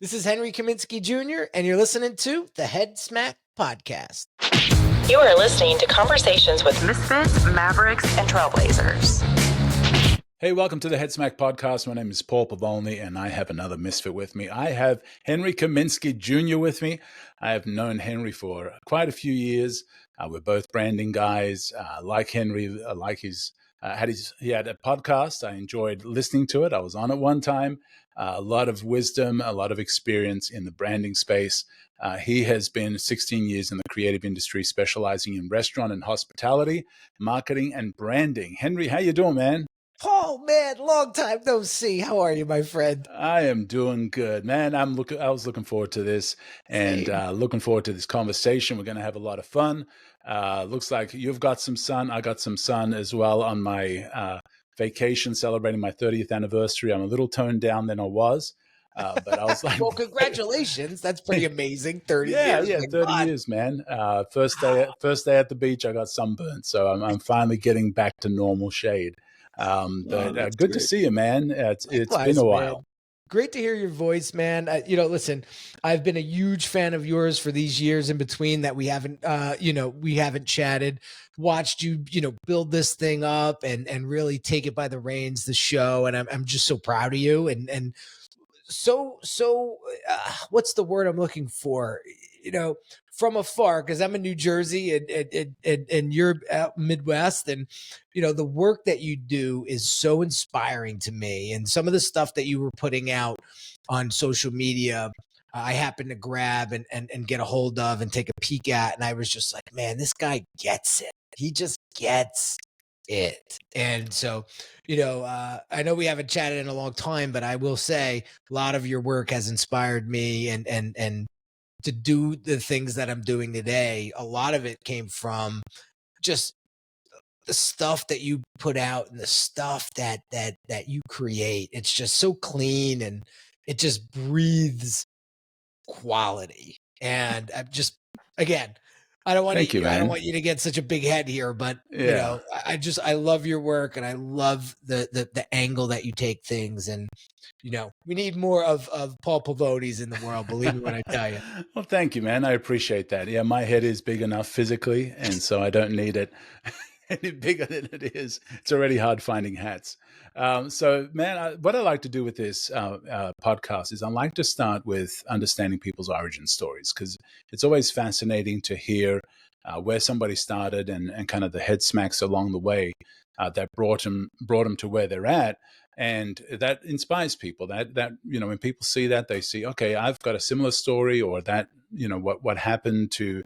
This is Henry Kaminski Jr., and you're listening to the Head Smack Podcast. You are listening to conversations with misfits, mavericks, and trailblazers. Hey, welcome to the Head Smack Podcast. My name is Paul Pavolny, and I have another misfit with me. I have Henry Kaminski Jr. with me. I have known Henry for quite a few years. We're both branding guys. Like Henry, like he had a podcast. I enjoyed listening to it. I was on it one time. A lot of wisdom, a lot of experience in the branding space. He has been 16 years in the creative industry, specializing in restaurant and hospitality, marketing, and branding. Henry, how you doing, man? Paul, man, long time no see. How are you, my friend? I am doing good, man. I was looking forward to this and looking forward to this conversation. We're going to have a lot of fun. Looks like you've got some sun. I got some sun as well on my vacation, celebrating my 30th anniversary. I'm a little toned down than I was, but I was like, well, congratulations. That's pretty amazing. 30 yeah, years. yeah, 30 years, man. First day at the beach, I got sunburned, so I'm finally getting back to normal shade. But good to see you, man. It's been a while. Man. Great to hear your voice, man. Listen, I've been a huge fan of yours for these years in between that we haven't chatted. Watched you, build this thing up and really take it by the reins, the show, and I'm just so proud of you. And so what's the word I'm looking for? From afar, because I'm in New Jersey and you're out Midwest, and the work that you do is so inspiring to me. And some of the stuff that you were putting out on social media, I happened to grab and get a hold of and take a peek at, and I was just like, man, this guy gets it. He just gets it. And so, I know we haven't chatted in a long time, but I will say a lot of your work has inspired me and to do the things that I'm doing today. A lot of it came from just the stuff that you put out and the stuff that you create. It's just so clean and it just breathes quality. And I'm just, again, I don't want you to get such a big head here, but I love your work and I love the angle that you take things. And we need more of Paul Pavonis in the world, believe me when I tell you. Well, thank you, man. I appreciate that. Yeah, my head is big enough physically, and so I don't need it any bigger than it is. It's already hard finding hats. So, man, what I like to do with this podcast is I like to start with understanding people's origin stories, because it's always fascinating to hear where somebody started and kind of the head smacks along the way that brought them to where they're at. And that inspires people. That when people see that, they see, okay, I've got a similar story, or that what happened to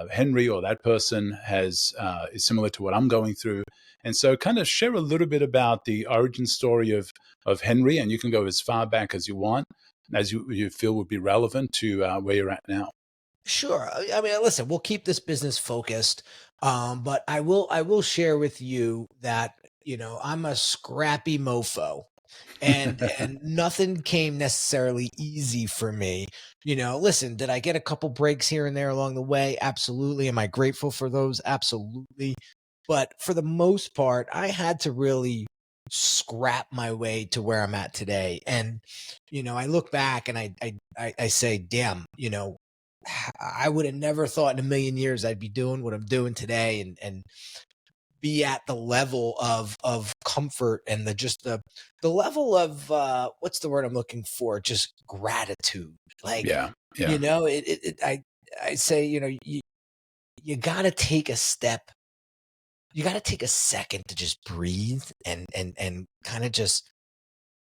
Henry or that person is similar to what I'm going through. And so, kind of share a little bit about the origin story of Henry, and you can go as far back as you want, as you feel would be relevant to where you're at now. Sure. I mean, listen, we'll keep this business focused, but I will share with you that I'm a scrappy mofo, and nothing came necessarily easy for me. Listen, did I get a couple breaks here and there along the way? Absolutely. Am I grateful for those? Absolutely. But for the most part, I had to really scrap my way to where I'm at today. And I look back and I say, damn, I would have never thought in a million years I'd be doing what I'm doing today and be at the level of comfort and the level of what's the word I'm looking for? Just gratitude. Like, I say, you got to take a step. You got to take a second to just breathe and kind of just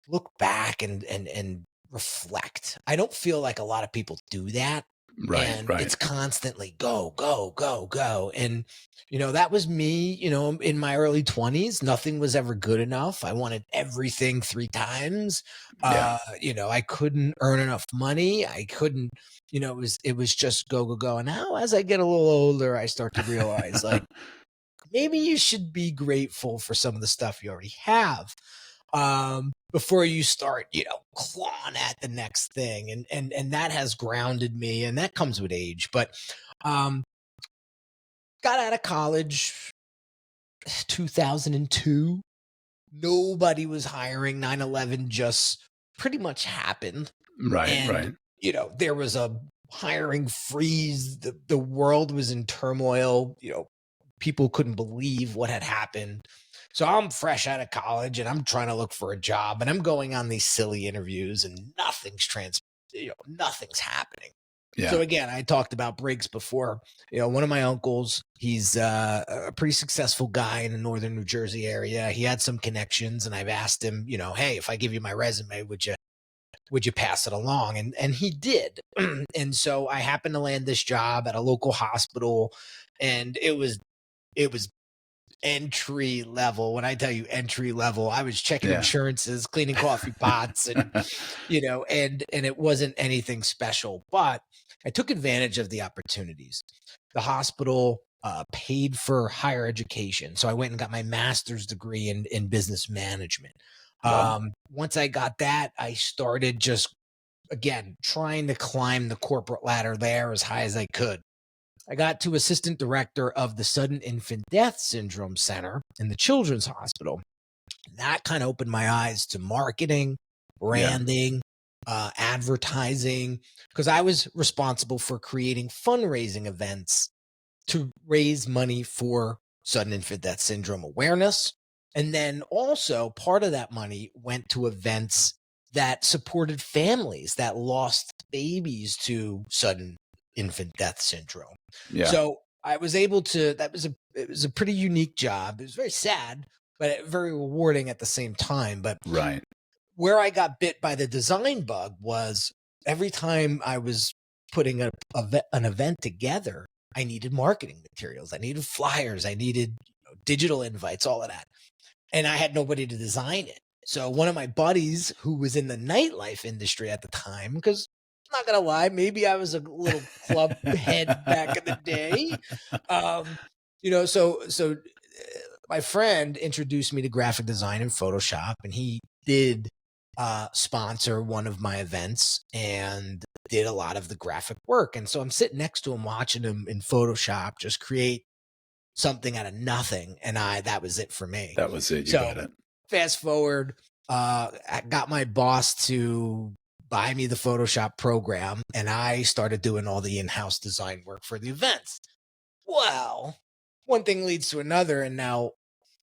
look back and reflect. I don't feel like a lot of people do that. Right. It's constantly go, go, go, go. And, that was me, in my early 20s. Nothing was ever good enough. I wanted everything 3 times. I couldn't earn enough money. I couldn't, it was just go, go, go. And now as I get a little older, I start to realize like, maybe you should be grateful for some of the stuff you already have. Before you start, clawing at the next thing. And that has grounded me, and that comes with age. But got out of college 2002. Nobody was hiring. 9/11 just pretty much happened. Right, And, right. there was a hiring freeze. The world was in turmoil. People couldn't believe what had happened. So I'm fresh out of college and I'm trying to look for a job and I'm going on these silly interviews and nothing's happening. So Yeah. again, I talked about breaks before. One of my uncles, he's a pretty successful guy in the northern New Jersey area. He had some connections, and I've asked him, hey, if I give you my resume, would you pass it along? And he did. And so I happened to land this job at a local hospital, and it was entry level. When I tell you entry level, I was checking Yeah. insurances, cleaning coffee pots, and and it wasn't anything special, but I took advantage of the opportunities. The hospital paid for higher education, so I went and got my master's degree in business management. Wow. Once I got that, I started just again trying to climb the corporate ladder there as high as I could. I got to assistant director of the Sudden Infant Death Syndrome Center in the Children's Hospital. That kind of opened my eyes to marketing, Yeah. branding, advertising, because I was responsible for creating fundraising events to raise money for sudden infant death syndrome awareness. And then also part of that money went to events that supported families that lost babies to sudden infant death syndrome. Yeah. So I was able to, it was a pretty unique job. It was very sad, but very rewarding at the same time. But Right. where I got bit by the design bug was every time I was putting an event together, I needed marketing materials. I needed flyers. I needed digital invites, all of that. And I had nobody to design it. So one of my buddies who was in the nightlife industry at the time, because I'm not going to lie, maybe I was a little club head back in the day. So my friend introduced me to graphic design and Photoshop, and he did sponsor one of my events and did a lot of the graphic work. And so I'm sitting next to him watching him in Photoshop just create something out of nothing. And that was it for me. That was it. You So got it. fast forward, I got my boss to buy me the Photoshop program, and I started doing all the in-house design work for the events. Well, one thing leads to another, and now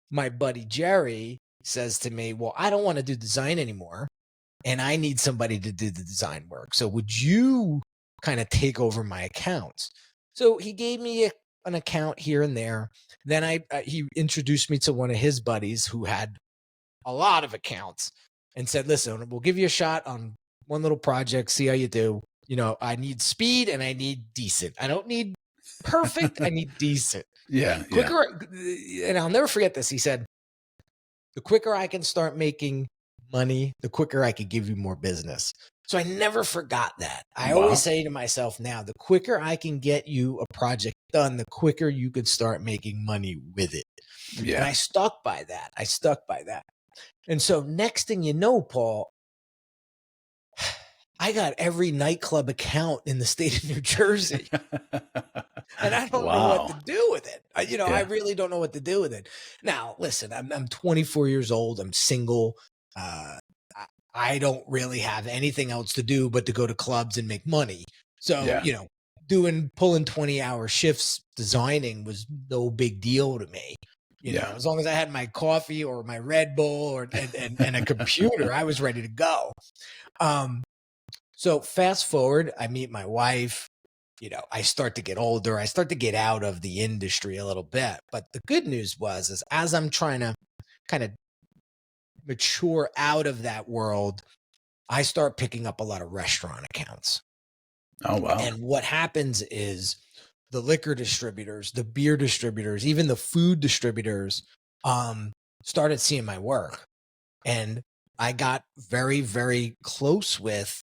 my buddy Jerry says to me, well, I don't want to do design anymore, and I need somebody to do the design work. So would you kind of take over my accounts? So he gave me an account here and there. Then he introduced me to one of his buddies who had a lot of accounts and said, listen, we'll give you a shot on one little project, see how you do. I need speed and I need decent. I don't need perfect. I need decent. Yeah. Yeah. Quicker. And I'll never forget this. He said, the quicker I can start making money, the quicker I could give you more business. So I never forgot that. I Wow. always say to myself now, the quicker I can get you a project done, the quicker you could start making money with it. And Yeah. I stuck by that. And so next thing you know, Paul, I got every nightclub account in the state of New Jersey. And I don't know what to Wow. do with it. I Yeah. really don't know what to do with it. Now, listen, I'm 24 years old. I'm single. I don't really have anything else to do but to go to clubs and make money. So, Yeah. pulling 20-hour shifts designing was no big deal to me. Yeah. As long as I had my coffee or my Red Bull and a computer, I was ready to go. So fast forward, I meet my wife. I start to get older. I start to get out of the industry a little bit. But the good news is as I'm trying to kind of mature out of that world, I start picking up a lot of restaurant accounts. Oh, wow. And what happens is the liquor distributors, the beer distributors, even the food distributors started seeing my work. And I got very, very close with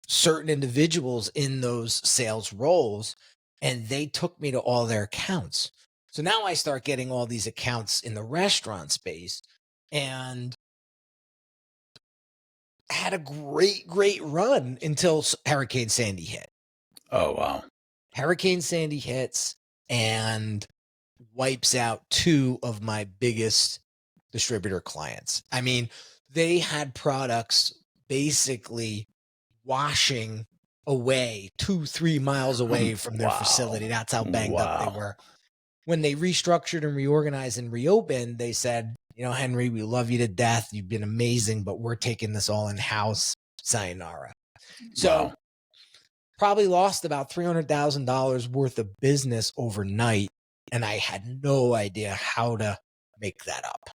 certain individuals in those sales roles, and they took me to all their accounts. So now I start getting all these accounts in the restaurant space, and had a great, great run until Hurricane Sandy hit. Oh, wow. Hurricane Sandy hits and wipes out two of my biggest distributor clients. I mean, they had products basically washing away 2-3 miles away from their facility. That's how banged up they were. When they restructured and reorganized and reopened, they said, Henry, we love you to death. You've been amazing, but we're taking this all in-house. Sayonara. So probably lost about $300,000 worth of business overnight. And I had no idea how to make that up.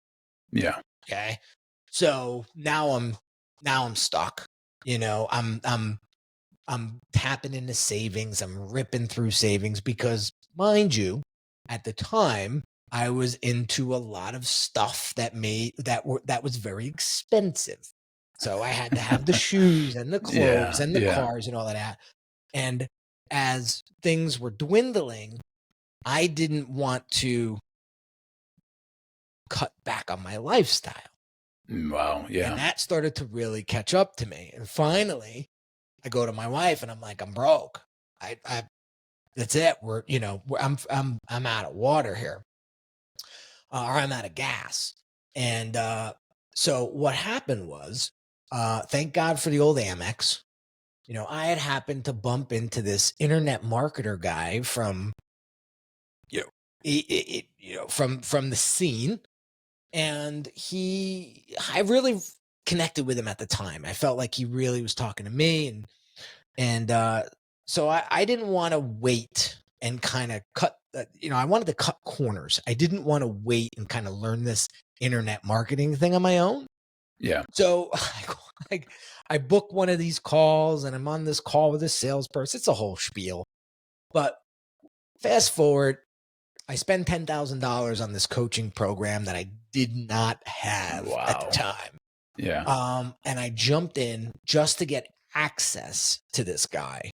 Yeah. Okay. So now I'm stuck. I'm tapping into savings. I'm ripping through savings because, mind you, at the time I was into a lot of stuff that was very expensive. So I had to have the shoes and the clothes and the cars and all of that. And as things were dwindling, I didn't want to cut back on my lifestyle. Wow. Yeah. And that started to really catch up to me. And finally, I go to my wife and I'm like, I'm broke. I that's it. I'm out of water here. Or I'm out of gas. And so what happened was, thank God for the old Amex. I had happened to bump into this internet marketer guy from, from the scene. And I really connected with him at the time. I felt like he really was talking to me. And so I didn't want to wait and kind of cut, I wanted to cut corners. I didn't want to wait and kind of learn this internet marketing thing on my own. Yeah. So I book one of these calls and I'm on this call with a salesperson. It's a whole spiel. But fast forward, I spend $10,000 on this coaching program that I did not have at the time. Yeah. And I jumped in just to get access to this guy.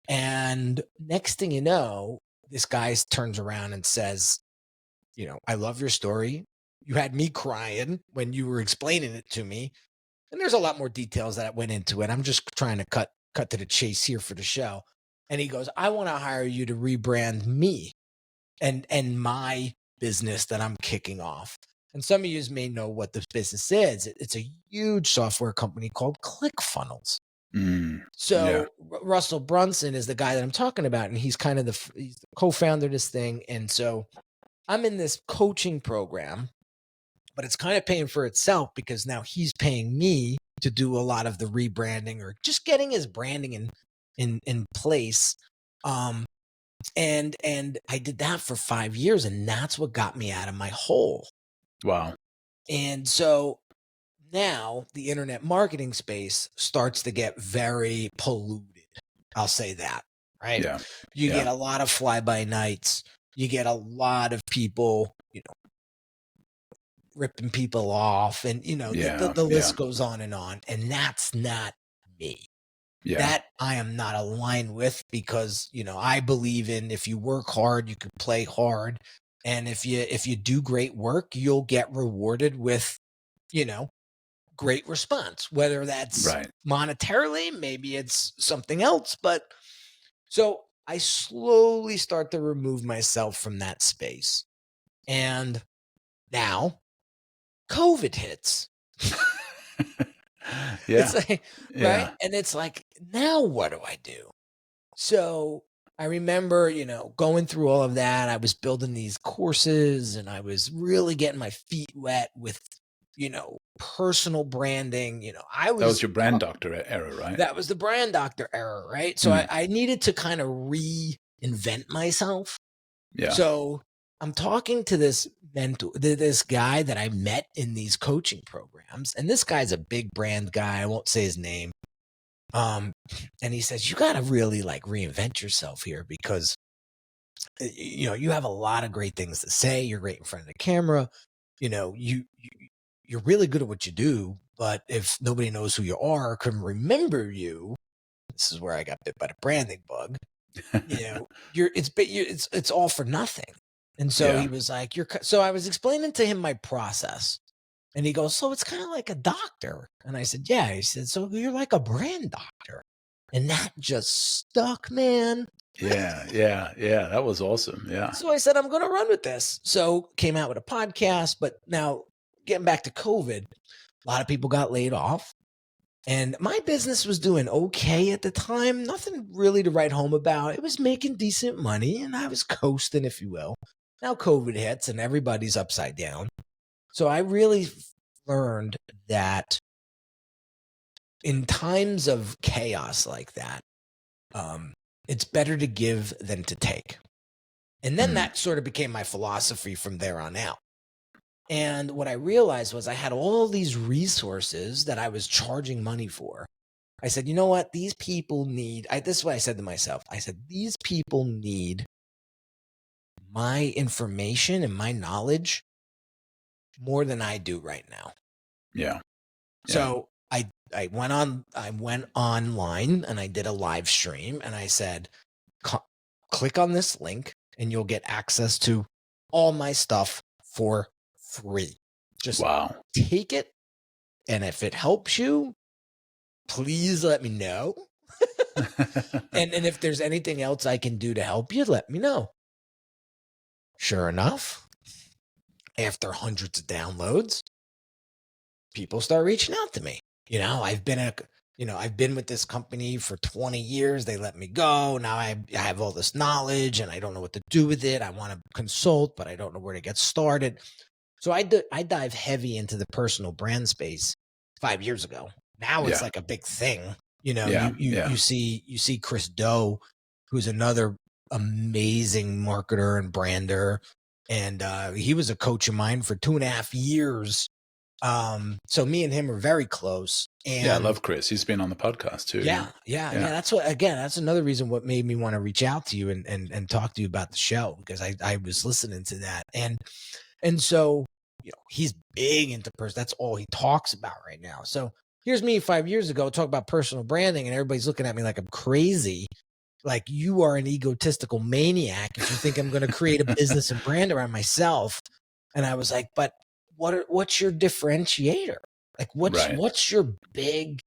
And next thing you know, this guy turns around and says, I love your story. You had me crying when you were explaining it to me. And there's a lot more details that went into it. I'm just trying to cut to the chase here for the show. And he goes, I want to hire you to rebrand me and my business that I'm kicking off. And some of you may know what this business is. It's a huge software company called ClickFunnels. Russell Brunson is the guy that I'm talking about. And he's kind of he's the co-founder of this thing. And so I'm in this coaching program, but it's kind of paying for itself because now he's paying me to do a lot of the rebranding or just getting his branding in place. And I did that for 5 years, and that's what got me out of my hole. Wow. And so now the internet marketing space starts to get very polluted. I'll say that, right? Yeah. You get a lot of fly-by-nights. You get a lot of people, ripping people off, and the list goes on. And that's not me. Yeah. That I am not aligned with because, I believe in if you work hard, you can play hard. And if you do great work, you'll get rewarded with, great response, whether that's monetarily, maybe it's something else. But so I slowly start to remove myself from that space. And now COVID hits. It's like, right? And it's like, now what do I do? So I remember, going through all of that. I was building these courses and I was really getting my feet wet with, personal branding. That was your brand doctor era, right? That was the brand doctor era, right? So I needed to kind of reinvent myself. Yeah. So I'm talking to this this guy that I met in these coaching programs, and this guy's a big brand guy. I won't say his name. And he says, you got to really reinvent yourself here because, you have a lot of great things to say. You're great in front of the camera. You're really good at what you do, but if nobody knows who you are, or can remember you, this is where I got bit by the branding bug. It's all for nothing. And so he was like, so I was explaining to him my process, and he goes, so it's kind of like a doctor. And I said, yeah. He said, so you're like a brand doctor. And that just stuck, man. Yeah. That was awesome. Yeah. So I said, I'm going to run with this. So came out with a podcast, but now getting back to COVID, a lot of people got laid off. And my business was doing okay at the time. Nothing really to write home about. It was making decent money and I was coasting, if you will. Now COVID hits and everybody's upside down. So I really learned that in times of chaos like that, it's better to give than to take. And then that sort of became my philosophy from there on out. And what I realized was I had all these resources that I was charging money for. I said, you know what? These people need, this is what I said to myself. I said, these people need my information and my knowledge more than I do right now. Yeah. So I went online and I did a live stream and I said, click on this link and you'll get access to all my stuff for free. Just take it. And if it helps you, please let me know. and if there's anything else I can do to help you, let me know. Sure enough, after hundreds of downloads, people start reaching out to me. I've been with this company for 20 years. They let me go. Now I have all this knowledge and I don't know what to do with it. I want to consult, but I don't know where to get started. So I dive heavy into the personal brand space 5 years ago. Now it's like a big thing. You see Chris Do, who's another amazing marketer and brander. And he was a coach of mine for 2.5 years. So me and him are very close. And I love Chris. He's been on the podcast too. Yeah. That's another reason what made me want to reach out to you and talk to you about the show, because I was listening to that. And so, he's big into that's all he talks about right now. So here's me 5 years ago talk about personal branding and everybody's looking at me like I'm crazy. Like, you are an egotistical maniac if you think I'm going to create a business and brand around myself. And I was like, but what's your differentiator? Like, what's your big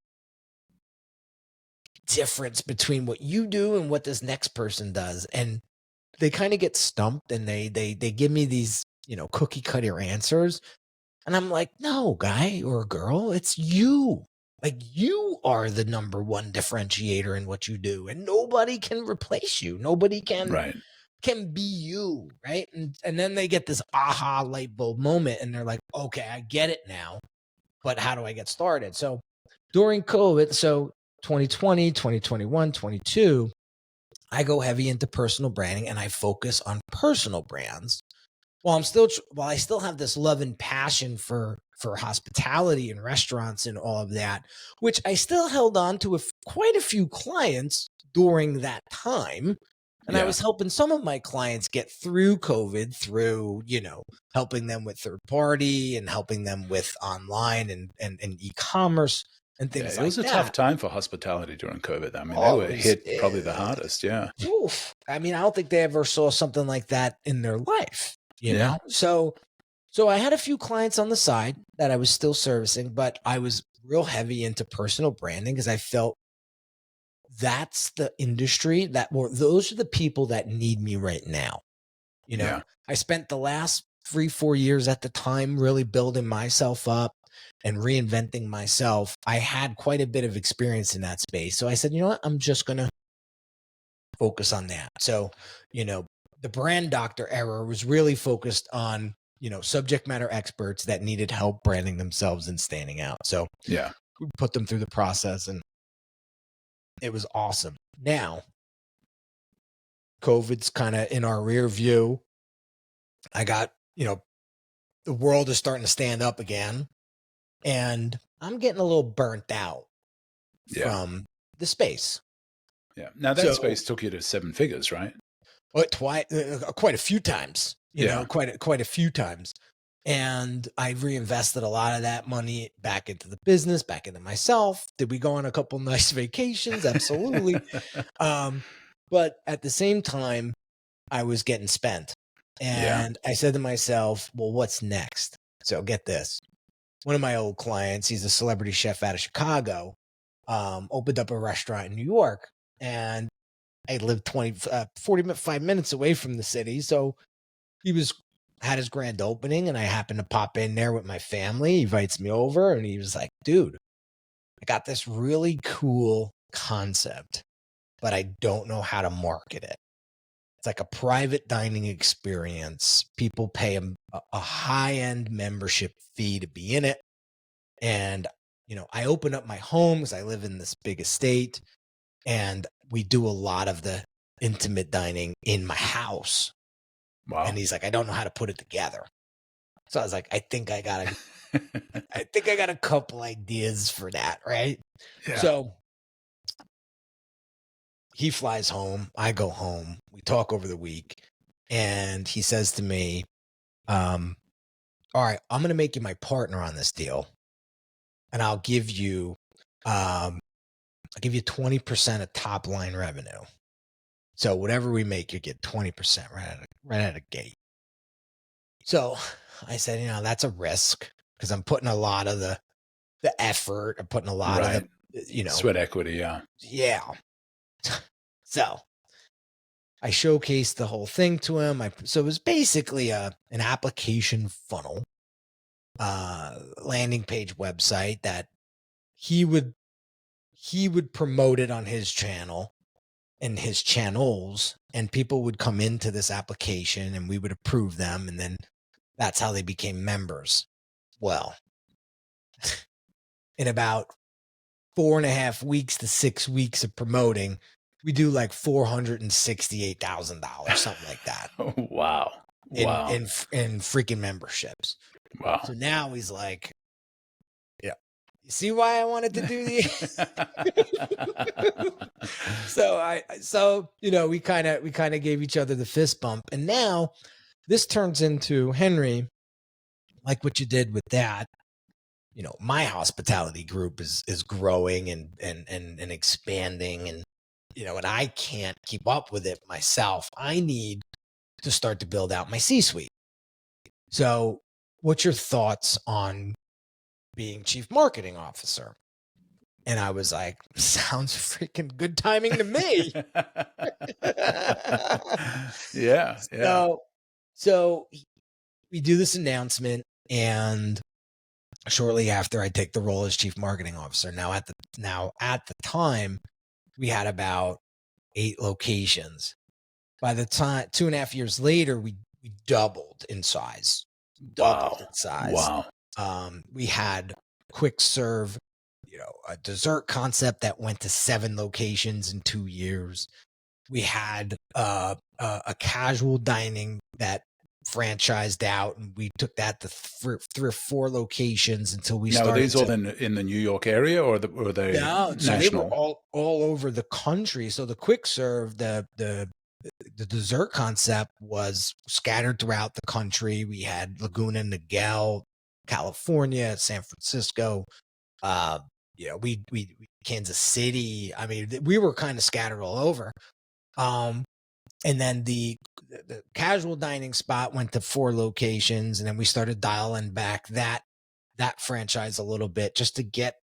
difference between what you do and what this next person does? And they kind of get stumped and they give me these, cookie cutter answers. And I'm like, no, guy or girl, it's you. Like, you are the number one differentiator in what you do, and nobody can replace you. Nobody can be you, right? And then they get this aha light bulb moment, and they're like, okay, I get it now, but how do I get started? So during COVID, so 2020, 2021, 22, I go heavy into personal branding, and I focus on personal brands. While I still have this love and passion for hospitality and restaurants and all of that, which I still held on to quite a few clients during that time. And I was helping some of my clients get through COVID through, helping them with third party and helping them with online and e-commerce and things like that. It was a tough time for hospitality during COVID. I mean, they were hit probably the hardest. Yeah. Oof. I mean, I don't think they ever saw something like that in their life. You know, so I had a few clients on the side that I was still servicing, but I was real heavy into personal branding because I felt that's the industry those are the people that need me right now. I spent the last 3-4 years at the time really building myself up and reinventing myself. I had quite a bit of experience in that space. So I said, you know what, I'm just going to focus on that. So, the brand doctor era was really focused on, subject matter experts that needed help branding themselves and standing out. So we put them through the process and it was awesome. Now, COVID's kind of in our rear view. I got, the world is starting to stand up again and I'm getting a little burnt out from the space. Yeah. Now that space took you to 7 figures, right? Quite a few times, quite a few times. And I reinvested a lot of that money back into the business, back into myself. Did we go on a couple nice vacations? Absolutely. But at the same time, I was getting spent. And I said to myself, well, what's next? So get this. One of my old clients, he's a celebrity chef out of Chicago, opened up a restaurant in New York. And I lived 45 minutes away from the city. So he had his grand opening and I happened to pop in there with my family. He invites me over and he was like, dude, I got this really cool concept, but I don't know how to market it. It's like a private dining experience. People pay a high-end membership fee to be in it. And, I open up my home because I live in this big estate, and we do a lot of the intimate dining in my house. Wow. And he's like, I don't know how to put it together. So I was like, I think I got a couple ideas for that, right? Yeah. So he flies home, I go home, we talk over the week, and he says to me, all right, I'm going to make you my partner on this deal, and I'll give you 20% of top line revenue. So whatever we make, you get 20% right out of gate. So I said, that's a risk because I'm putting a lot of the effort, I'm putting a lot of the, sweat equity. Yeah. Yeah. So I showcased the whole thing to him. So it was basically an application funnel, landing page website that he would promote it on his channel and his channels, and people would come into this application and we would approve them, and then that's how they became members. Well, in about 4.5 weeks to 6 weeks of promoting, we do like $468,000, something like that. Wow. In freaking memberships. Wow. So now he's like, yeah, you see why I wanted to do these? So we kind of gave each other the fist bump, and now this turns into, Henry, like what you did with that. My hospitality group is growing and expanding, and and I can't keep up with it myself. I need to start to build out my C-suite. So, what's your thoughts on being chief marketing officer? And I was like, sounds freaking good timing to me. Yeah. So we do this announcement, and shortly after, I take the role as chief marketing officer. Now at the time, we had about 8 locations. By the time 2.5 years later, we doubled in size. Wow. We had quick serve, a dessert concept that went to 7 locations in 2 years. We had a casual dining that franchised out, and we took that to 3 or 4 locations until we started. Now, are these all in the New York area, or were they national? So they were all over the country. So the quick serve, the dessert concept was scattered throughout the country. We had Laguna Niguel, California, San Francisco, we Kansas City. I mean, we were kind of scattered all over. And then the casual dining spot went to 4 locations, and then we started dialing back that franchise a little bit just to get,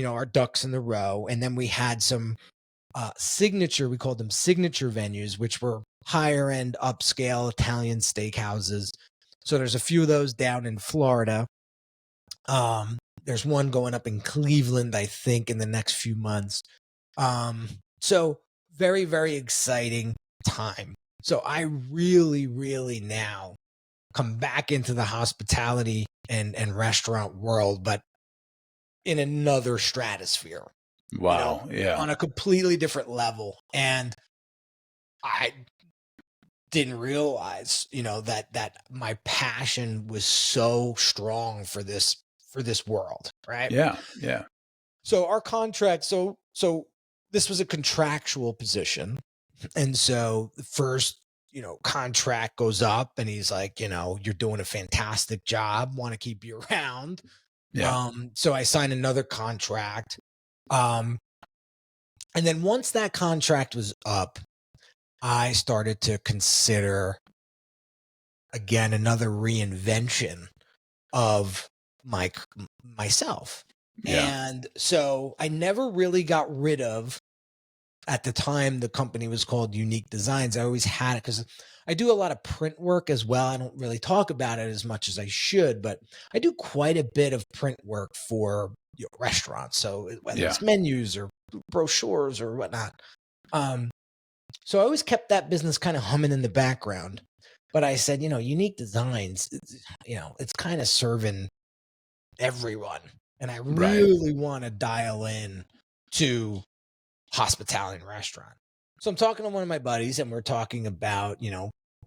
our ducks in the row. And then we had some signature, we called them signature venues, which were higher end, upscale Italian steakhouses. So there's a few of those down in Florida. There's one going up in Cleveland, I think, in the next few months. So very, very exciting time. So I really, really now come back into the hospitality and restaurant world, but in another stratosphere. Wow. Yeah. On a completely different level. And I didn't realize, that my passion was so strong for this world. Right. Yeah. Yeah. So our contract, so this was a contractual position. And so the first, contract goes up, and he's like, you're doing a fantastic job. Want to keep you around. Yeah. So I signed another contract. And then once that contract was up, I started to consider, again, another reinvention of myself. Yeah. And so I never really got rid of at the time, the company was called Unique Designs. I always had it because I do a lot of print work as well. I don't really talk about it as much as I should, but I do quite a bit of print work for restaurants. So whether Yeah. it's menus or brochures or whatnot. So I always kept that business kind of humming in the background. But I said, Unique Designs, it's kind of serving everyone. And I Right. really want to dial in to hospitality and restaurant. So I'm talking to one of my buddies and we're talking about,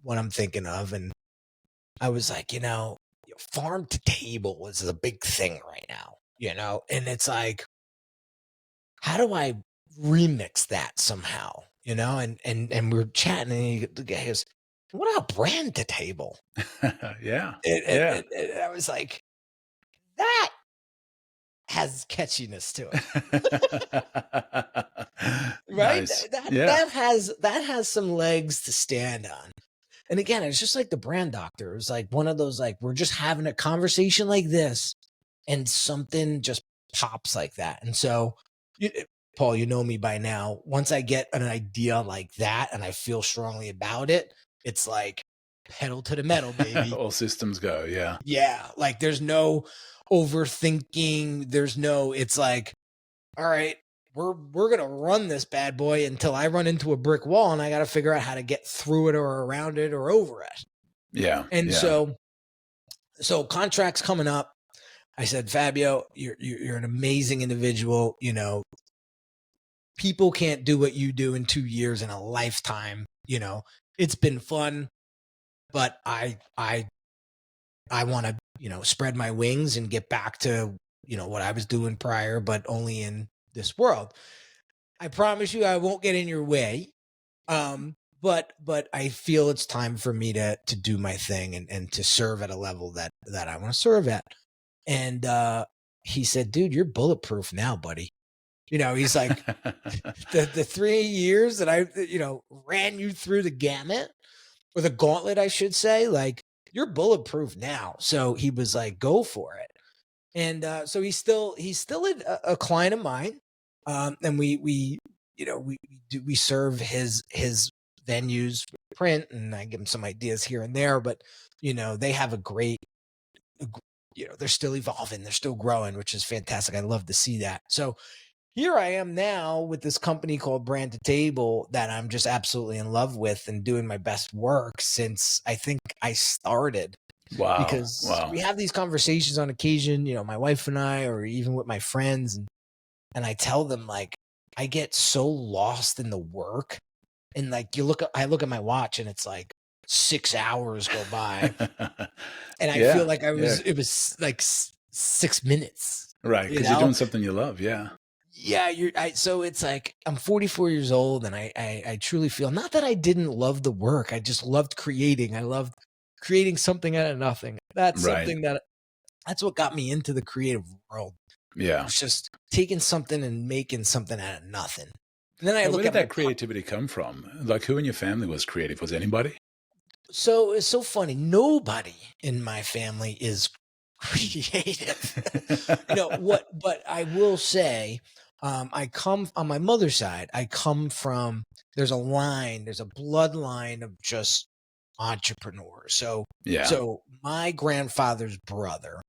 what I'm thinking of. And I was like, farm to table is a big thing right now, and it's like, how do I remix that somehow? And we're chatting and the guy goes, what about brand to table? Yeah. And, Yeah. and, and I was like, that has catchiness to it. Right? Nice. That Yeah. that has some legs to stand on. And again, it's just like the brand doctor. It was like one of those, like, we're just having a conversation like this and something just pops like that. And so, Paul, you know me by now. Once I get an idea like that and I feel strongly about it, it's like pedal to the metal, baby. All systems go. Yeah. Yeah. Like there's no overthinking. It's like, all right, we're gonna run this bad boy until I run into a brick wall and I gotta figure out how to get through it or around it or over it. Yeah. And Yeah. so contracts coming up. I said, Fabio, you're an amazing individual. People can't do what you do in 2 years in a lifetime. It's been fun, but I want to, spread my wings and get back to, what I was doing prior, but only in this world. I promise you I won't get in your way. But I feel it's time for me to do my thing and to serve at a level that I want to serve at. And he said, dude, you're bulletproof now, buddy. He's like, the 3 years that I, ran you through the gamut or the gauntlet, I should say, like, you're bulletproof now. So he was like, go for it. And so he's still a client of mine. And we serve his venues print, and I give him some ideas here and there, but they have a great, they're still evolving, they're still growing, which is fantastic. I love to see that. So here I am now with this company called Brand to Table that I'm just absolutely in love with and doing my best work since I think I started. Wow. Because we have these conversations on occasion, my wife and I, or even with my friends, and I tell them, like, I get so lost in the work, and like I look at my watch and it's like 6 hours go by, and I feel like it was like 6 minutes. Right. Because you're doing something you love. Yeah. Yeah, so it's like I'm 44 years old, and I truly feel, not that I didn't love the work, I just loved creating. I loved creating something out of nothing. That's something that's what got me into the creative world. Yeah. It's just taking something and making something out of nothing. And then Where did that creativity come from? Like, who in your family was creative? Was anybody? So it's so funny. Nobody in my family is creative. But I will say, I come on my mother's side. I come from, there's a bloodline of just entrepreneurs. So my grandfather's brother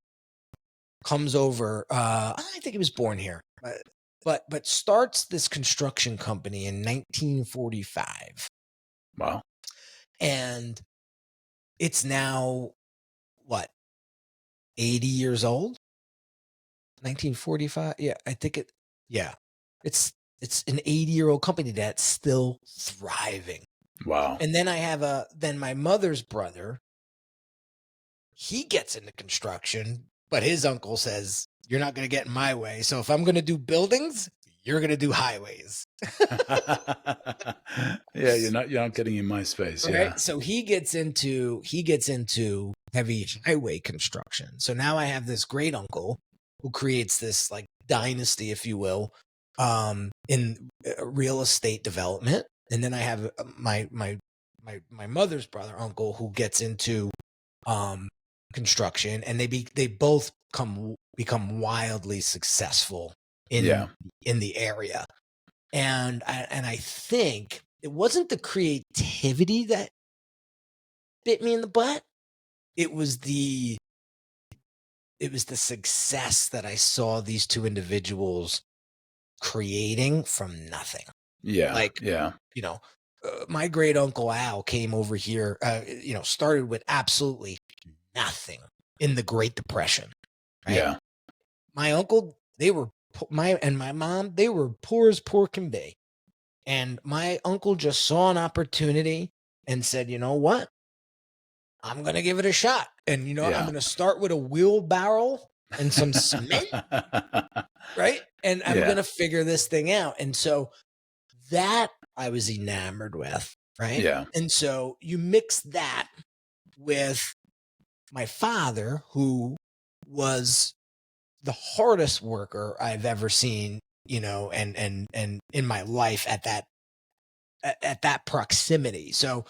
comes over. I think he was born here, but starts this construction company in 1945. Wow. And it's now what, 80 years old? 1945. Yeah, I think it. Yeah, it's an 80-year-old company that's still thriving. Wow. And then I have then my mother's brother. He gets into construction, but his uncle says, you're not going to get in my way. So if I'm going to do buildings, you're going to do highways. Yeah, you're not getting in my space. Right? Yeah. So he gets into heavy highway construction. So now I have this great uncle who creates this, like, dynasty, if you will, in real estate development. And then I have my mother's brother uncle who gets into construction, and they both become wildly successful in the area. And I think it wasn't the creativity that bit me in the butt. It was the success that I saw these two individuals creating from nothing. Yeah. Like, Yeah. you know, my great uncle Al came over here, started with absolutely nothing in the Great Depression, right? Yeah. My uncle, they were my mom, they were poor as poor can be. And my uncle just saw an opportunity and said, you know what? I'm going to give it a shot. And, I'm Yeah. going to start with a wheelbarrow and some cement, right? And I'm Yeah. going to figure this thing out. And so that I was enamored with, right? Yeah. And so you mix that with my father, who was the hardest worker I've ever seen, and in my life at that proximity. So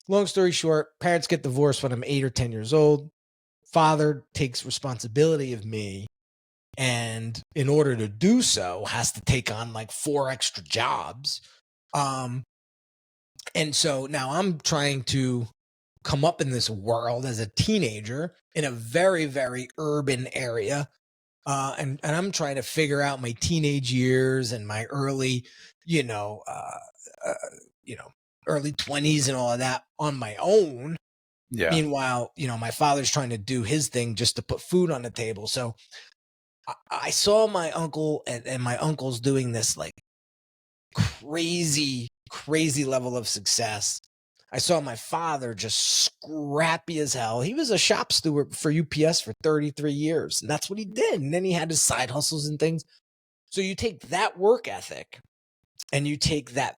long story short, parents get divorced when I'm 8 or 10 years old. Father takes responsibility of me, and in order to do so, has to take on like 4 extra jobs. And so now I'm trying to come up in this world as a teenager in a very, very urban area. And I'm trying to figure out my teenage years and my early, you know, uh, you know, early 20s and all of that on my own. Yeah. Meanwhile, my father's trying to do his thing just to put food on the table. So I saw my uncle and my uncle's doing this like crazy, crazy level of success. I saw my father just scrappy as hell. He was a shop steward for UPS for 33 years, and that's what he did. And then he had his side hustles and things. So you take that work ethic and you take that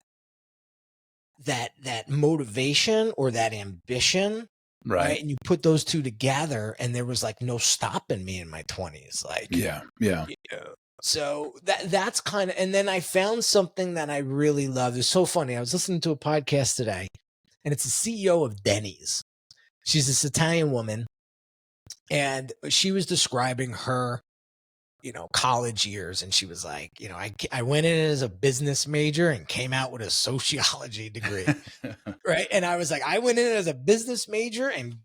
motivation or that ambition, Right. right? And you put those two together, and there was like no stopping me in my 20s. Like, Yeah. Yeah. so that's kind of, and then I found something that I really loved. It's so funny. I was listening to a podcast today, and it's the CEO of Denny's. She's this Italian woman, and she was describing her, college years. And she was like, I went in as a business major and came out with a sociology degree. Right. And I was like, I went in as a business major and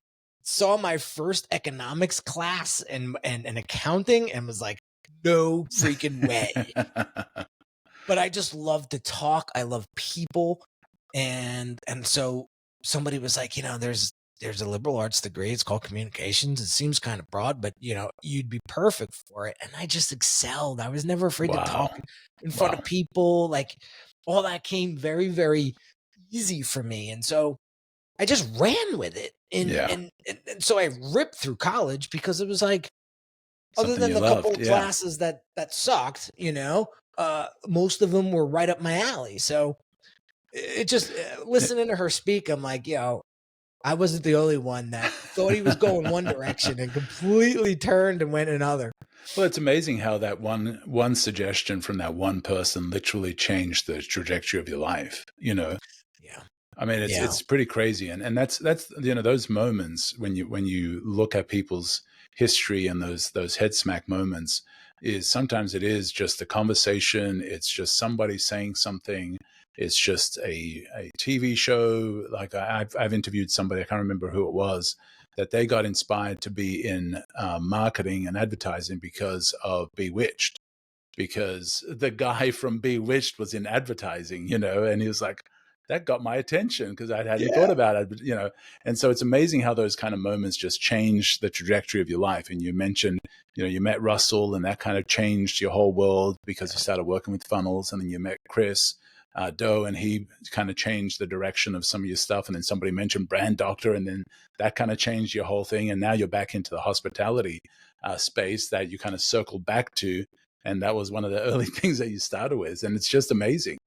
saw my first economics class and accounting and was like, no freaking way. But I just love to talk. I love people. And so somebody was like, there's a liberal arts degree. It's called communications. It seems kind of broad, but you'd be perfect for it. And I just excelled. I was never afraid to talk Wow. in front Wow. of people. Like all that came very, very easy for me. And so I just ran with it. Yeah. And so I ripped through college because it was like, other Something than you the couple loved. of Yeah. classes that sucked, most of them were right up my alley. So it just listening to her speak, I'm like, I wasn't the only one that thought he was going one direction and completely turned and went another. Well, it's amazing how that one suggestion from that one person literally changed the trajectory of your life. Yeah. I mean, it's pretty crazy, and that's those moments when you look at people's history and those head smack moments, is sometimes it is just a conversation. It's just somebody saying something. It's just a TV show. Like I've interviewed somebody, I can't remember who it was, that they got inspired to be in marketing and advertising because of Bewitched, because the guy from Bewitched was in advertising, and he was like, that got my attention because I hadn't thought about it, and so it's amazing how those kind of moments just change the trajectory of your life. And you mentioned, you met Russell, and that kind of changed your whole world because you started working with funnels, and then you met Chris Doe, and he kind of changed the direction of some of your stuff. And then somebody mentioned Brand Doctor, and then that kind of changed your whole thing. And now you're back into the hospitality space that you kind of circled back to. And that was one of the early things that you started with. And it's just amazing.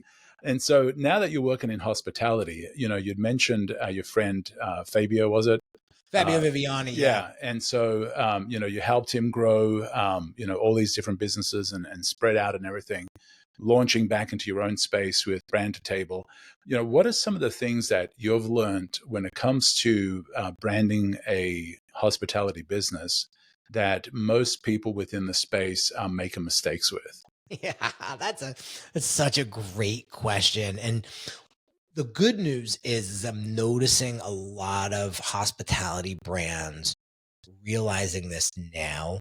And so now that you're working in hospitality, you'd mentioned your friend Fabio, was it? Fabio Viviani. Yeah. And so, you helped him grow, all these different businesses and spread out and everything, launching back into your own space with Brand to Table. What are some of the things that you've learned when it comes to branding a hospitality business that most people within the space make mistakes with? Yeah, that's such a great question. And the good news is I'm noticing a lot of hospitality brands realizing this now,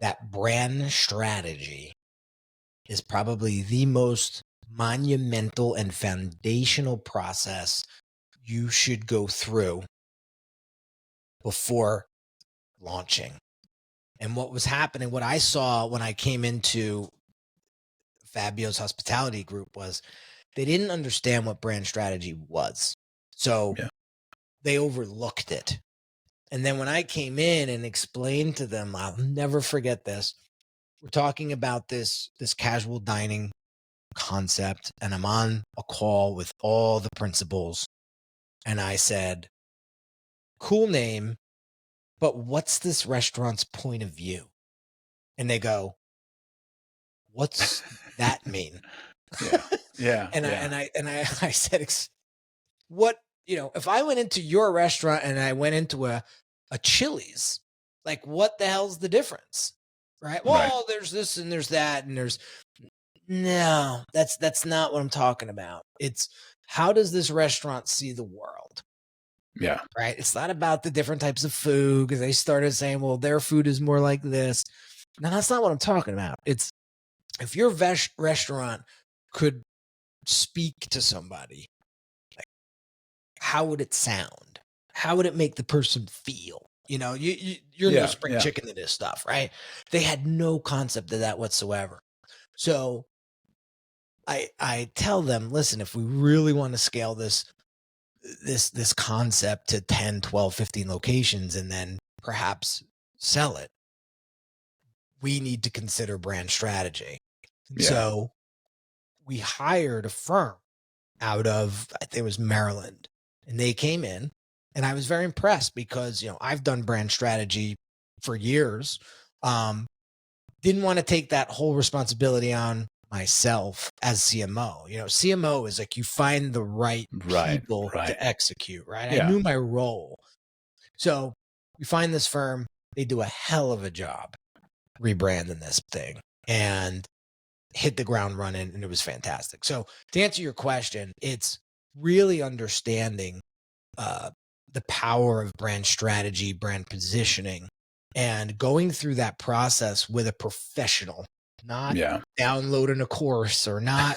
that brand strategy is probably the most monumental and foundational process you should go through before launching. And what was happening, what I saw when I came into Fabio's hospitality group was they didn't understand what brand strategy was. So Yeah. they overlooked it. And then when I came in and explained to them, I'll never forget this. We're talking about this casual dining concept, and I'm on a call with all the principals, and I said, "Cool name, but what's this restaurant's point of view?" And they go, "What's that mean?" Yeah. Yeah. and I Yeah. and I and I I said, "What, if I went into your restaurant and I went into a Chili's, like what the hell's the difference?" Right? Right. Well, there's this and there's that and there's no, that's not what I'm talking about. It's how does this restaurant see the world? Yeah. Right? It's not about the different types of food because they started saying, well, their food is more like this. No, that's not what I'm talking about. It's if your restaurant could speak to somebody, like, how would it sound? How would it make the person feel? You're no Yeah. spring Yeah. chicken to this stuff, right? They had no concept of that whatsoever. So I tell them, listen, if we really want to scale this concept to 10, 12, 15 locations and then perhaps sell it, we need to consider brand strategy. And Yeah. so we hired a firm out of, I think it was Maryland, and they came in and I was very impressed because, I've done brand strategy for years. Didn't want to take that whole responsibility on myself as CMO. CMO is like you find the right Right. people Right. to execute, right? I Yeah. knew my role. So we find this firm, they do a hell of a job rebranding this thing and hit the ground running, and it was fantastic. So to answer your question, it's really understanding the power of brand strategy, brand positioning, and going through that process with a professional, not Yeah. downloading a course or not,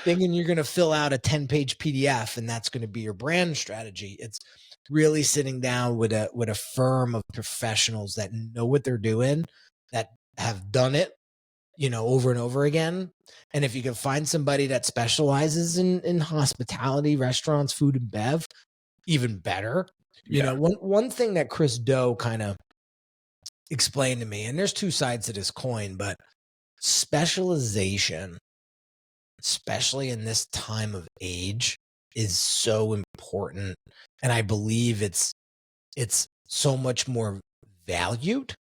thinking you're going to fill out a 10-page PDF and that's going to be your brand strategy. It's really sitting down with a firm of professionals that know what they're doing, that have done it, over and over again. And if you can find somebody that specializes in hospitality, restaurants, food and bev, even better. Yeah. One thing that Chris Doe kind of explained to me, and there's two sides to this coin, but specialization, especially in this time of age, is so important. And I believe it's so much more valued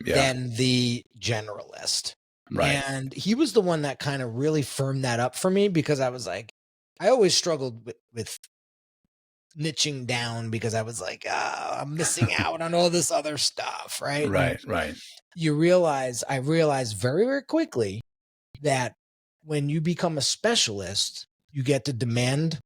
Yeah. than the generalist. Right. And he was the one that kind of really firmed that up for me because I was like, I always struggled with niching down because I was like, I'm missing out on all this other stuff, right? And Right. Right. I realized very, very quickly that when you become a specialist, you get to demand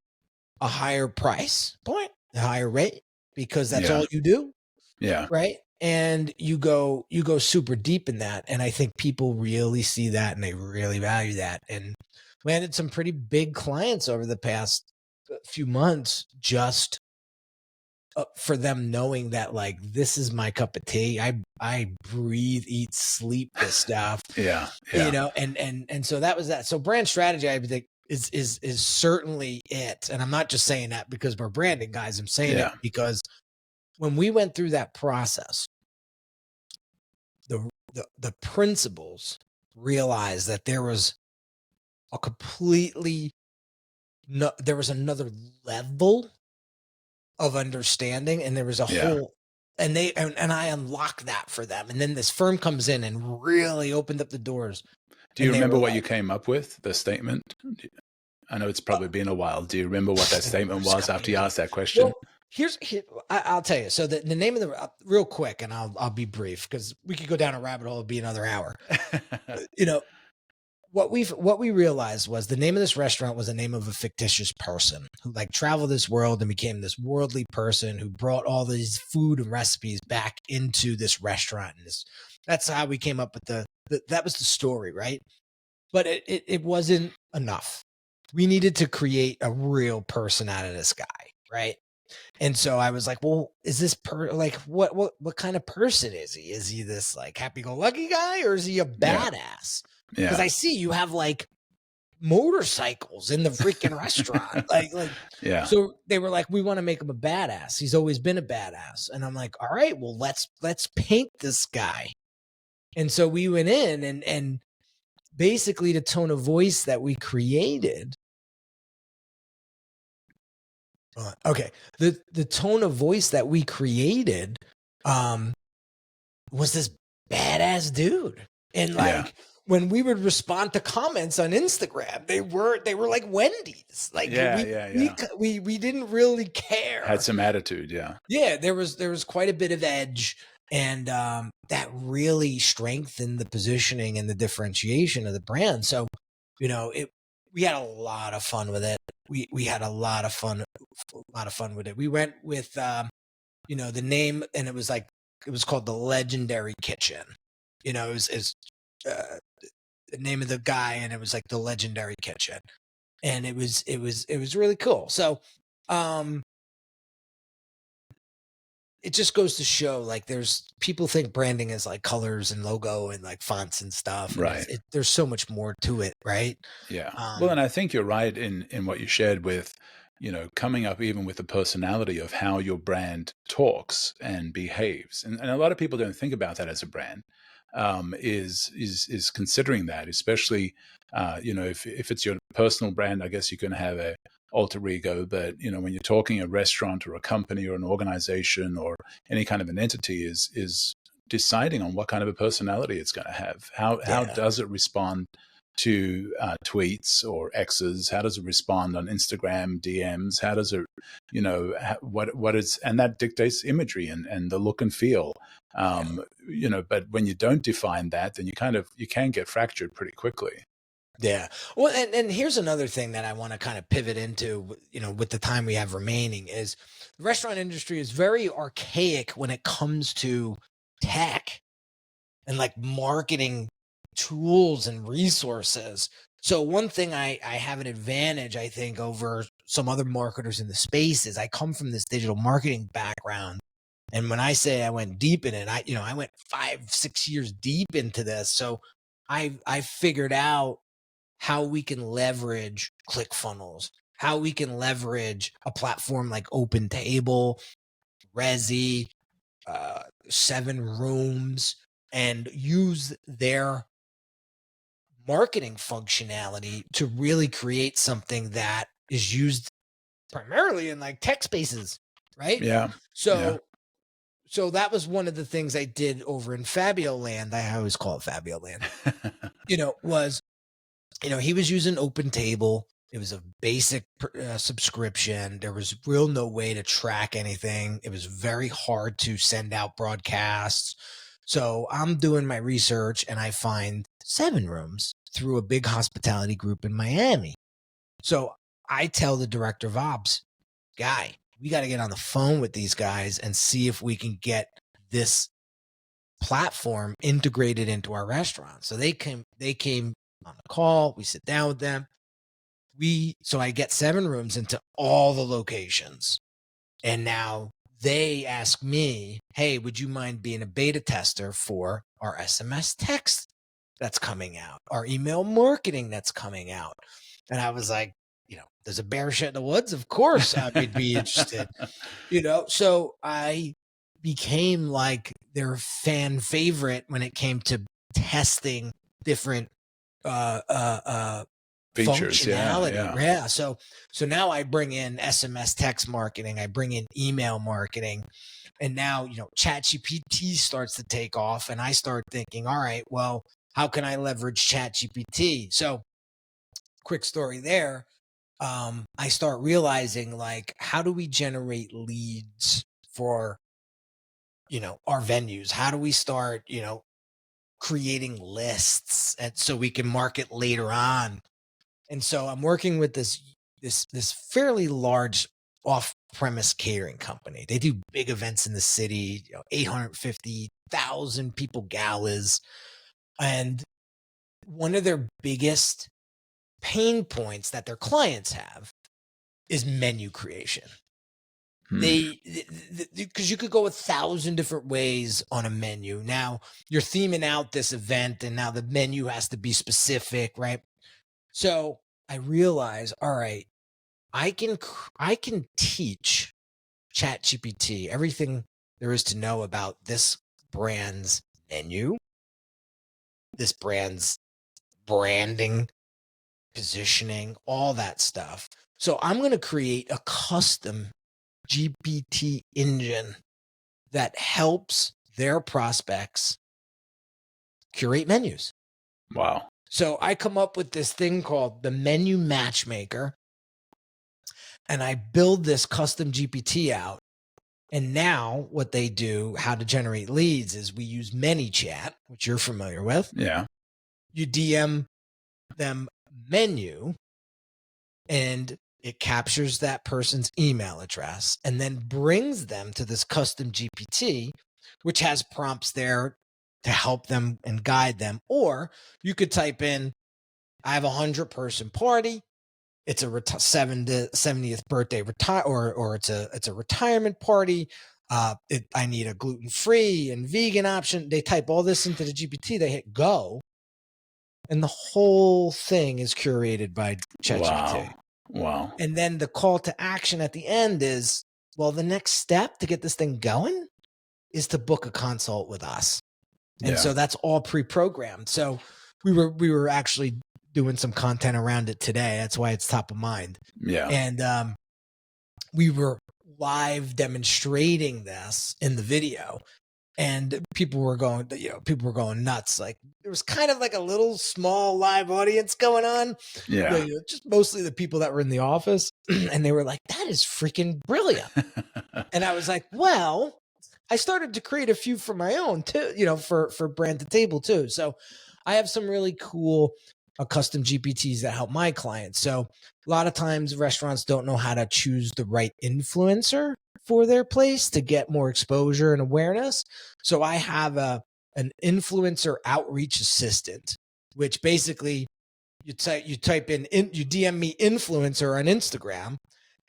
a higher price point, a higher rate, because that's Yeah. all you do, Yeah. right? And you go super deep in that. And I think people really see that and they really value that. And landed some pretty big clients over the past few months just for them knowing that like this is my cup of tea. I breathe, eat, sleep this stuff. Yeah. Yeah. And so that was that. So brand strategy, I think is certainly it. And I'm not just saying that because we're branding guys. I'm saying it Yeah. because when we went through that process, the principals realized that there was a completely no, there was another level of understanding, and there was a Yeah. whole, and I unlocked that for them. And then this firm comes in and really opened up the doors. Do you And they remember were what you like, came up with, the statement? I know it's probably been a while. Do you remember what that statement It's was couple after you years ago. asked that question? Well, I'll tell you. So the name of real quick, and I'll be brief because we could go down a rabbit hole. It'd be another hour. You know, what we realized was the name of this restaurant was the name of a fictitious person who like traveled this world and became this worldly person who brought all these food and recipes back into this restaurant. And that's how we came up with that was the story, right? But it wasn't enough. We needed to create a real person out of this guy, right? And so I was like, well, is this what kind of person is he? Is he this like happy-go-lucky guy, or is he a badass? Because I see you have like motorcycles in the freaking restaurant. Like, so they were like, we want to make him a badass. He's always been a badass. And I'm like, all right, well, let's paint this guy. And so we went in and basically the tone of voice that we created. Okay. The tone of voice that we created was this badass dude. And like when we would respond to comments on Instagram, they were like Wendy's. Like we didn't really care. Had some attitude, Yeah, there was quite a bit of edge, and that really strengthened the positioning and the differentiation of the brand. So, we had a lot of fun with it. We had a lot of fun with it. We went with the name, and it was called the Legendary Kitchen. It was the name of the guy, and it was like the Legendary Kitchen, and it was really cool. So it just goes to show, like, there's people think branding is like colors and logo and like fonts and stuff, and right? There's so much more to it, right? Yeah. Well, and I think you're right in what you shared with, coming up even with the personality of how your brand talks and behaves, and a lot of people don't think about that as a brand. Is considering that, especially if it's your personal brand, I guess you can have a alter ego, but when you're talking a restaurant or a company or an organization or any kind of an entity, is deciding on what kind of a personality it's going to have. How does it respond to tweets or X's? How does it respond on Instagram DMs? How does it, what is, and that dictates imagery and the look and feel. But when you don't define that, then you can get fractured pretty quickly. Yeah. Well, and here's another thing that I want to kind of pivot into, with the time we have remaining, is the restaurant industry is very archaic when it comes to tech and like marketing tools and resources. So one thing I have an advantage, I think, over some other marketers in the space is I come from this digital marketing background. And when I say I went deep in it, I went 5-6 years deep into this. So I figured out how we can leverage ClickFunnels, how we can leverage a platform like OpenTable, Resi, 7 Rooms, and use their marketing functionality to really create something that is used primarily in like tech spaces, right? Yeah. So that was one of the things I did over in Fabio Land. I always call it Fabio Land. He was using OpenTable. It was a basic subscription. There was real no way to track anything. It was very hard to send out broadcasts. So I'm doing my research and I find 7 Rooms through a big hospitality group in Miami. So I tell the director of ops, guy, we got to get on the phone with these guys and see if we can get this platform integrated into our restaurant. So they came on the call. We sit down with them. So I get 7 Rooms into all the locations. And now they ask me, hey, would you mind being a beta tester for our SMS text that's coming out, our email marketing that's coming out? And I was like, there's a bear shit in the woods. Of course I would be interested, So I became like their fan favorite when it came to testing different features, functionality. Yeah. So now I bring in SMS text marketing, I bring in email marketing, and now, ChatGPT starts to take off, and I start thinking, all right, well, how can I leverage ChatGPT? So quick story there. I start realizing, like, how do we generate leads for, our venues? How do we start, creating lists, and so we can market later on. And so I'm working with this fairly large off-premise catering company. They do big events in the city, 850,000 people galas. And one of their biggest pain points that their clients have is menu creation. Because you could go 1,000 different ways on a menu. Now you're theming out this event, and now the menu has to be specific, right? So I realize, all right, I can teach ChatGPT everything there is to know about this brand's menu, this brand's branding, positioning, all that stuff. So I'm going to create a custom GPT engine that helps their prospects curate menus. Wow. So I come up with this thing called the Menu Matchmaker, and I build this custom GPT out. And now what they do, how to generate leads, is we use ManyChat, which you're familiar with. Yeah. You DM them menu, and it captures that person's email address and then brings them to this custom GPT, which has prompts there to help them and guide them. Or you could type in, I have a 100-person party. It's a 70th birthday or it's a retirement party. I need a gluten-free and vegan option. They type all this into the GPT. They hit go, and the whole thing is curated by ChatGPT. Wow. And then the call to action at the end is, well, the next step to get this thing going is to book a consult with us. And so that's all pre-programmed. So we were actually doing some content around it today. That's why it's top of mind. Yeah. And we were live demonstrating this in the video, and people were going nuts. Like there was kind of like a little small live audience going on. Yeah. Just mostly the people that were in the office. And they were like, that is freaking brilliant. And I was like, well, I started to create a few for my own too, for brand to table too. So I have some really cool custom GPTs that help my clients. So a lot of times restaurants don't know how to choose the right influencer for their place to get more exposure and awareness. So I have an influencer outreach assistant, which basically you type in you DM me influencer on Instagram,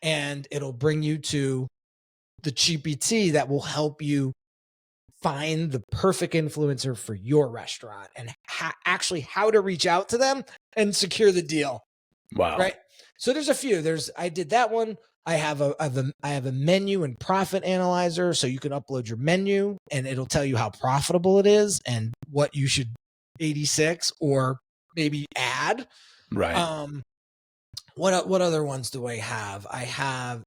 and it'll bring you to the GPT that will help you find the perfect influencer for your restaurant and actually how to reach out to them and secure the deal. Wow. Right. So there's a few. I did that one. I have a menu and profit analyzer. So you can upload your menu and it'll tell you how profitable it is and what you should 86 or maybe add. Right. What other ones do I have?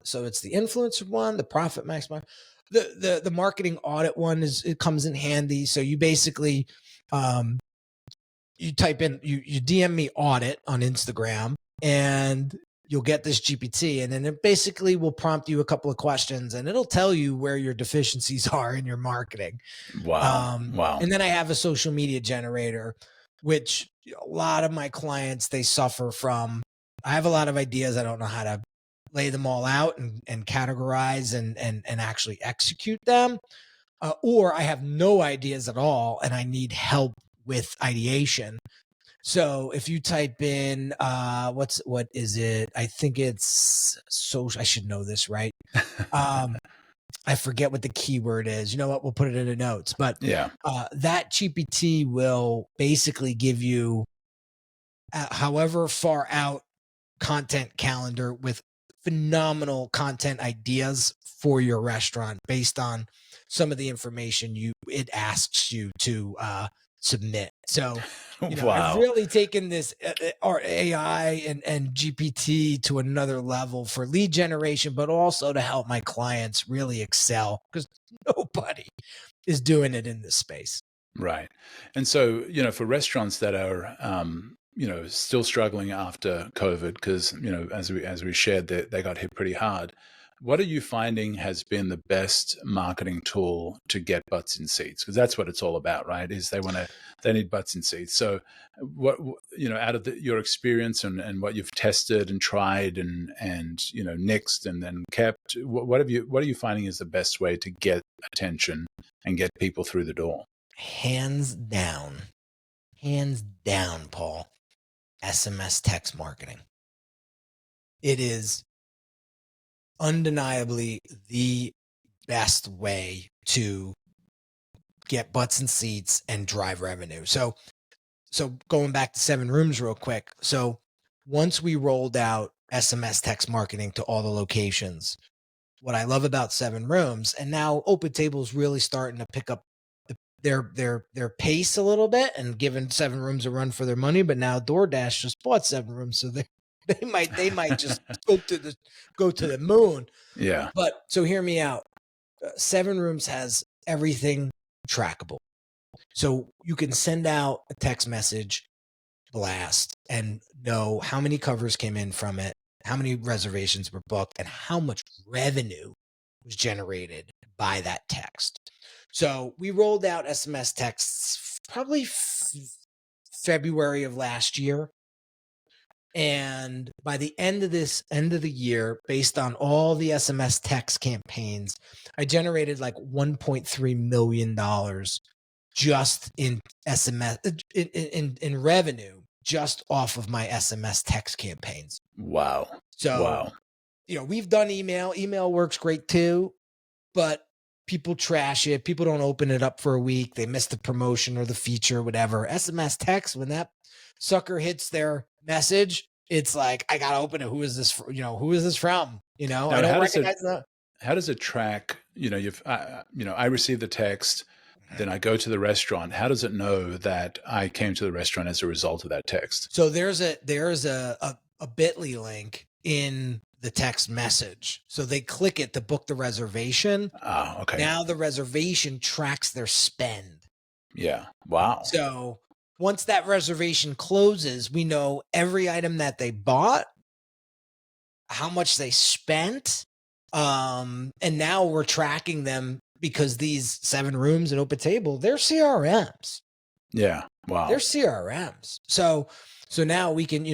So it's the influencer one, the profit maximizer. The marketing audit one it comes in handy. So you basically you type in you DM me audit on Instagram, and you'll get this GPT, and then it basically will prompt you a couple of questions, and it'll tell you where your deficiencies are in your marketing. Wow. And then I have a social media generator, which a lot of my clients, they suffer from. I have a lot of ideas. I don't know how to lay them all out and categorize and actually execute them. Or I have no ideas at all and I need help with ideation. So if you type in, what is it? I think it's social. I should know this, right? I forget what the keyword is. You know what? We'll put it in the notes, but that GPT will basically give you however far out content calendar with phenomenal content ideas for your restaurant based on some of the information it asks you to submit. So I've really taken this AI and GPT to another level for lead generation, but also to help my clients really excel because nobody is doing it in this space. Right. And so, for restaurants that are, still struggling after COVID, because, as we shared, they got hit pretty hard. what are you finding has been the best marketing tool to get butts in seats? Because that's what it's all about, right? Is they need butts in seats. So out of your experience and what you've tested and tried and nixed and then kept, what are you finding is the best way to get attention and get people through the door? Hands down, Paul, SMS text marketing. It is undeniably the best way to get butts in seats and drive revenue. So going back to 7 Rooms real quick. So once we rolled out SMS text marketing to all the locations, what I love about 7 Rooms, and now OpenTable is really starting to pick up their pace a little bit and giving 7 Rooms a run for their money. But now DoorDash just bought 7 Rooms, so they might just go to the moon. Yeah. But so hear me out. 7 Rooms has everything trackable. So you can send out a text message blast and know how many covers came in from it, how many reservations were booked, and how much revenue was generated by that text. So we rolled out SMS texts probably February of last year. And by the end of the year, based on all the SMS text campaigns, I generated like $1.3 million just in SMS in revenue, just off of my SMS text campaigns. Wow. So, we've done email. Email works great too, but people trash it. People don't open it up for a week. They miss the promotion or the feature or whatever. SMS text, when that sucker hits their message, it's like, I got to open it. Who is this? Who is this from? I don't recognize that. How does it track? I receive the text, then I go to the restaurant. How does it know that I came to the restaurant as a result of that text? So there's a bit.ly link in the text message. So they click it to book the reservation. Oh, okay. Now the reservation tracks their spend. Yeah. Wow. So once that reservation closes, we know every item that they bought, how much they spent. And now we're tracking them because these 7 Rooms and OpenTable, they're CRMs. Yeah. Wow. They're CRMs. So now we can,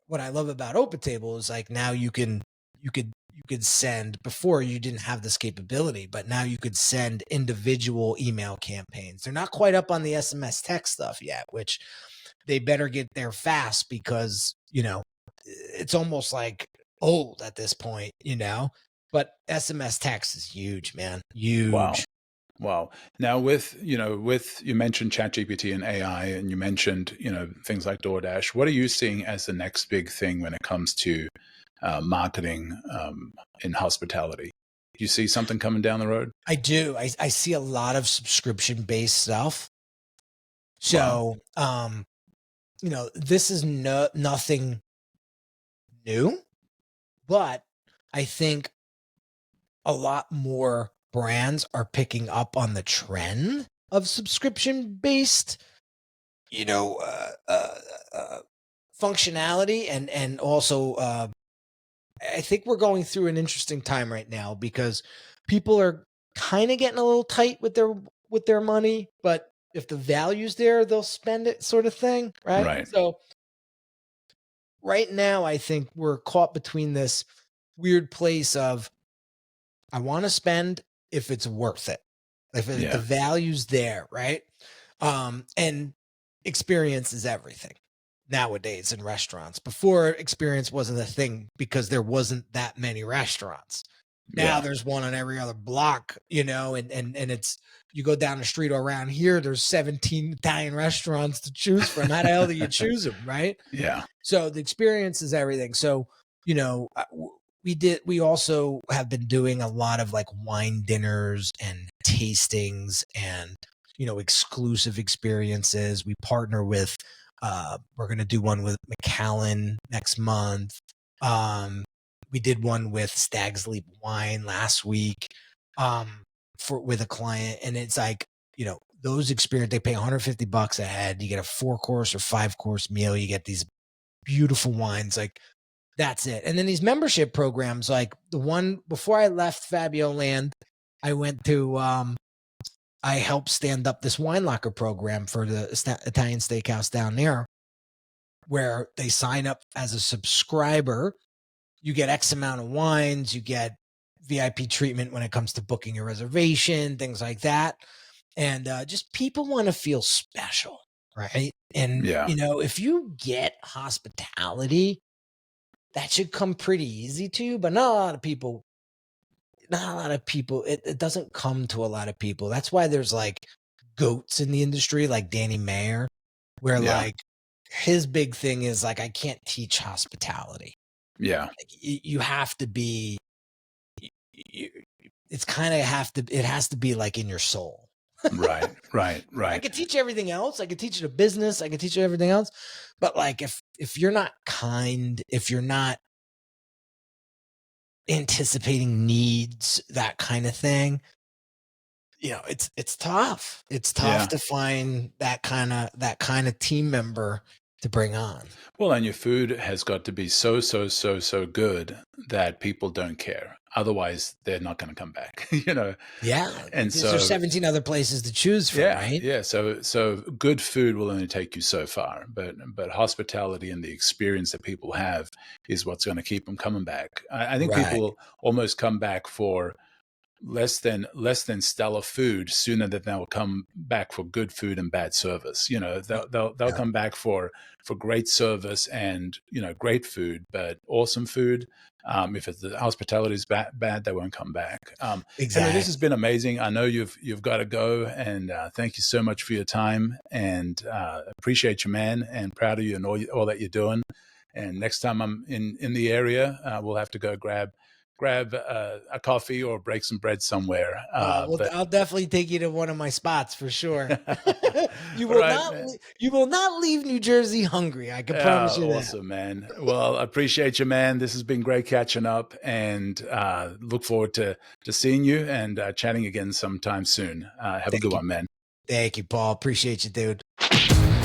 what I love about OpenTable is like now you could send, before you didn't have this capability, but now you could send individual email campaigns. They're not quite up on the SMS text stuff yet, which they better get there fast because, it's almost like old at this point, but SMS text is huge, man. Huge. Wow. Now with you mentioned ChatGPT and AI, and you mentioned, things like DoorDash. What are you seeing as the next big thing when it comes to marketing in hospitality? Do you see something coming down the road? I do. I see a lot of subscription-based stuff. So, this is nothing new, but I think a lot more brands are picking up on the trend of subscription-based, functionality, and also I think we're going through an interesting time right now because people are kind of getting a little tight with their money, but if the value's there, they'll spend it, sort of thing, right? Right. So right now, I think we're caught between this weird place of I want to spend if it's worth it, if the value's there, right? And experience is everything nowadays in restaurants. Before, experience wasn't a thing because there wasn't that many restaurants. Now there's one on every other block, and it's, you go down the street or around here, there's 17 Italian restaurants to choose from. How the hell do you choose them, right? Yeah. So the experience is everything. So, we also have been doing a lot of like wine dinners and tastings and, exclusive experiences. We partner with, we're going to do one with McAllen next month. We did one with Stag's Leap Wine last week, with a client. And it's like, those experience, they pay $150 a head. You get a 4-course or 5-course meal. You get these beautiful wines. Like, That's it. And then these membership programs, like the one before I left Fabio Land, I went to, I helped stand up this wine locker program for the Italian steakhouse down there, where they sign up as a subscriber. You get X amount of wines, you get VIP treatment when it comes to booking a reservation, things like that. And just people want to feel special, right? And, if you get hospitality, that should come pretty easy to you, but not a lot of people, it doesn't come to a lot of people. That's why there's like goats in the industry, like Danny Mayer, where like his big thing is like, I can't teach hospitality. Yeah. Like, you have to be, it has to be like in your soul. Right. I could teach everything else. I could teach you the business. I could teach you everything else. But like, if you're not kind, if you're not anticipating needs, that kind of thing, it's tough. It's tough to find that kind of team member to bring on. Well, and your food has got to be so good that people don't care. Otherwise, they're not going to come back, Yeah. And there's 17 other places to choose from, right? Yeah. So good food will only take you so far, but hospitality and the experience that people have is what's going to keep them coming back. I think people almost come back for less than stellar food sooner than they'll come back for good food and bad service. They'll come back for great service and great food, but awesome food. If the hospitality is bad, they won't come back. Exactly. Henry, this has been amazing. I know you've got to go, and thank you so much for your time, and appreciate you, man, and proud of you and all that you're doing. And next time I'm in the area, we'll have to go grab a coffee or break some bread somewhere. I'll definitely take you to one of my spots for sure. You will not leave New Jersey hungry. I can promise you that. Awesome, man. Well, I appreciate you, man. This has been great catching up, and look forward to seeing you and chatting again sometime soon. Have a good one, man. Thank you, Paul. Appreciate you, dude.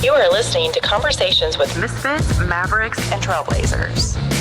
You are listening to Conversations with Misfits, Mavericks, and Trailblazers.